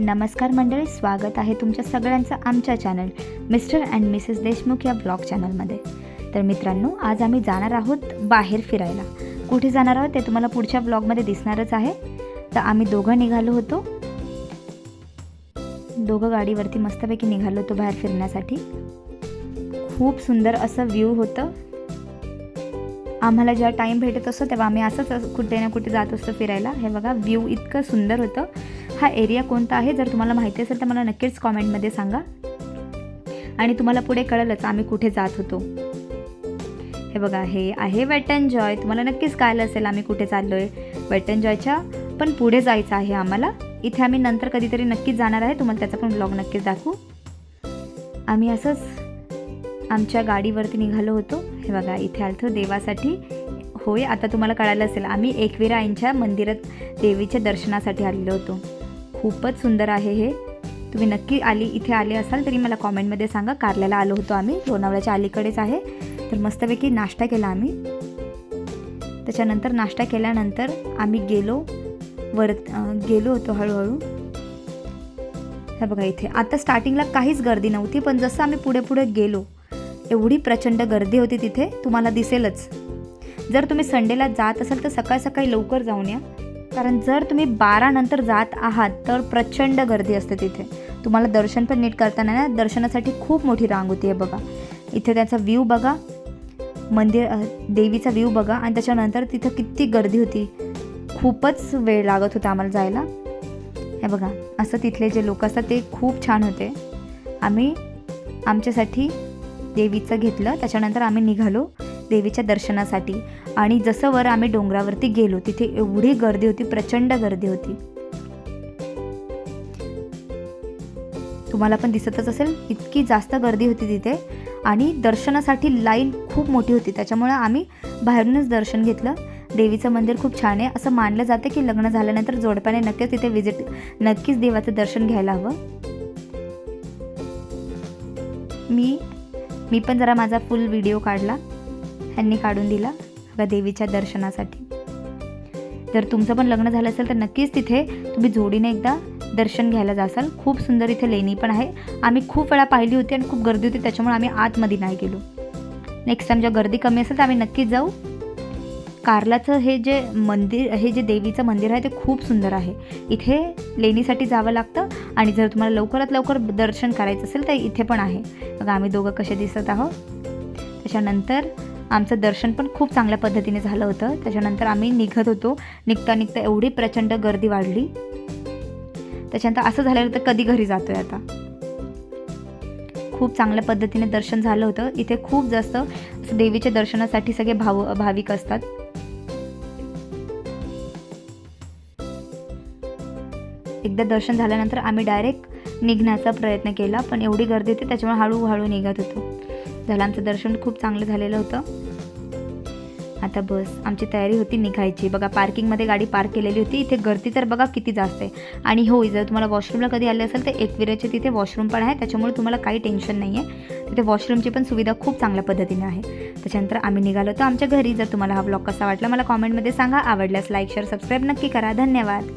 नमस्कार मंडळी, स्वागत आहे तुमच्या सगळ्यांचं आमच्या channel mister and Mrs Deshmukh या ब्लॉग चॅनलमध्ये. तर मित्रांनो, आज आम्ही जाणार आहोत बाहेर फिरायला. कुठे जाणार आहोत ते तुम्हाला पुढच्या ब्लॉगमध्ये दिसणारच आहे. तर आम्ही दोघं निघालो होतो, दोघं गाडीवरती मस्तपैकी निघालो होतो बाहेर फिरण्यासाठी. खूप सुंदर असं व्ह्यू होतं. आम्हाला जेव्हा टाईम भेटत असतो तेव्हा आम्ही असंच कुठे ना कुठे जात असतो फिरायला. हे बघा, व्ह्यू इतकं सुंदर होतं. हा एरिया कोणता आहे जर तुम्हाला माहिती असेल तर मला नक्कीच कॉमेंटमध्ये सांगा आणि तुम्हाला पुढे कळेलच आम्ही कुठे जात होतो. हे बघा, हे आहे वेट एंड जॉय. तुम्हाला नक्कीच कळलं असेल आम्ही कुठे चाललो आहे. वेट एंड जॉयच्या पण पुढे जायचं आहे आम्हाला. इथे आम्ही नंतर कधीतरी नक्कीच जाणार आहे, तुम्हाला त्याचा पण ब्लॉग नक्कीच दाखवू. आम्ही असंच आमच्या गाडीवरती निघालो होतो. हे बघा, इथे आलतो देवासाठी. होय, आता तुम्हाला कळालं असेल आम्ही एकविरा आईंच्या मंदिरात देवीच्या दर्शनासाठी आलेलो होतो. खूपच सुंदर आहे हे. तुम्ही नक्की इथे आले असाल तरी मला कॉमेंटमध्ये सांगा. कारल्याला आलो होतो आम्ही, लोणावळ्याच्या अलीकडेच आहे. तर मस्तपैकी नाश्ता केला आम्ही. त्याच्यानंतर नाश्ता केल्यानंतर आम्ही गेलो होतो हळूहळू. हे बघा, इथे आता स्टार्टिंगला काहीच गर्दी नव्हती, पण जसं आम्ही पुढे पुढे गेलो एवढी प्रचंड गर्दी होती तिथे, तुम्हाला दिसेलच. जर तुम्ही संडेला जात असाल तर सकाळ सकाळी लवकर जाऊन या, कारण जर तुम्ही 12 नंतर जात आहात तर प्रचंड गर्दी असते तिथे. तुम्हाला दर्शन पण नीट करताना ना, दर्शनासाठी खूप मोठी रांग होती. आहे बघा, इथे त्याचा व्ह्यू बघा, देवीचा व्ह्यू बघा, आणि त्याच्यानंतर तिथं किती गर्दी होती. खूपच वेळ लागत होता आम्हाला जायला. हे बघा, असं तिथले जे लोक असतात ते खूप छान होते. आम्ही आमच्यासाठी देवीचं घेतलं. त्याच्यानंतर आम्ही निघालो देवीच्या दर्शनासाठी. आणि जसं वर आम्ही डोंगरावरती गेलो तिथे एवढी गर्दी होती, प्रचंड गर्दी होती. तुम्हाला पण दिसतच असेल इतकी जास्त गर्दी होती तिथे. आणि दर्शनासाठी लाईन खूप मोठी होती, त्याच्यामुळे आम्ही बाहेरूनच दर्शन घेतलं. देवीचं मंदिर खूप छान आहे. असं मानलं जातं की लग्न झाल्यानंतर जोडप्याने नक्कीच तिथे नक्कीच देवाचं दर्शन घ्यायला हवं. मी पण जरा माझा फुल व्हिडिओ काढला, ह्यांनी काढून दिला बघा देवीच्या दर्शनासाठी. जर तुमचं पण लग्न झालं असेल तर नक्कीच तिथे तुम्ही जोडीने एकदा दर्शन घ्यायला जासाल. खूप सुंदर इथे लेणी पण आहे. आम्ही खूप वेळा पाहिली होती आणि खूप गर्दी होती, त्याच्यामुळे आम्ही आतमध्ये नाही गेलो. नेक्स्ट टाइम जेव्हा गर्दी कमी असेल तर आम्ही नक्कीच जाऊ. कारल्याचं हे जे देवीचं मंदिर आहे ते खूप सुंदर आहे. इथे लेणीसाठी जावं लागतं आणि जर तुम्हाला लवकरात लवकर दर्शन करायचं असेल तर इथे पण आहे बघा. आम्ही दोघं कसे दिसत आहोत. त्याच्यानंतर आमचं दर्शन पण खूप चांगल्या पद्धतीने झालं होतं. त्याच्यानंतर आम्ही निघत होतो. निघता एवढी प्रचंड गर्दी वाढली. त्याच्यानंतर असं झालं तर कधी घरी जातोय आता. खूप चांगल्या पद्धतीने दर्शन झालं होतं. इथे खूप जास्त देवीच्या दर्शनासाठी सगळे भाविक असतात. एकदा दर्शन झाल्यानंतर आम्ही डायरेक्ट निघण्याचा प्रयत्न केला, पण एवढी गर्दी होती त्याच्यामुळे हळूहळू निघत होतो. झालं आमचं दर्शन खूप चांगलं झालेलं होतं. आता बस आमची तयारी होती निघायची. बघा, पार्किंगमध्ये गाडी पार्क केलेली होती. इथे गर्दी तर बघा किती जास्त आहे. आणि हो, जर तुम्हाला वॉशरूमला कधी आले असेल तर एकविराचे तिथे वॉशरूम पण आहे, त्याच्यामुळे तुम्हाला काही टेन्शन नाही आहे. तिथे वॉशरूमची पण सुविधा खूप चांगल्या पद्धतीने आहे. त्याच्यानंतर आम्ही निघालो होतो आमच्या घरी. जर तुम्हाला हा ब्लॉग कसा वाटला मला कॉमेंटमध्ये सांगा. आवडल्यास लाईक, शेअर, सबस्क्राईब नक्की करा. धन्यवाद.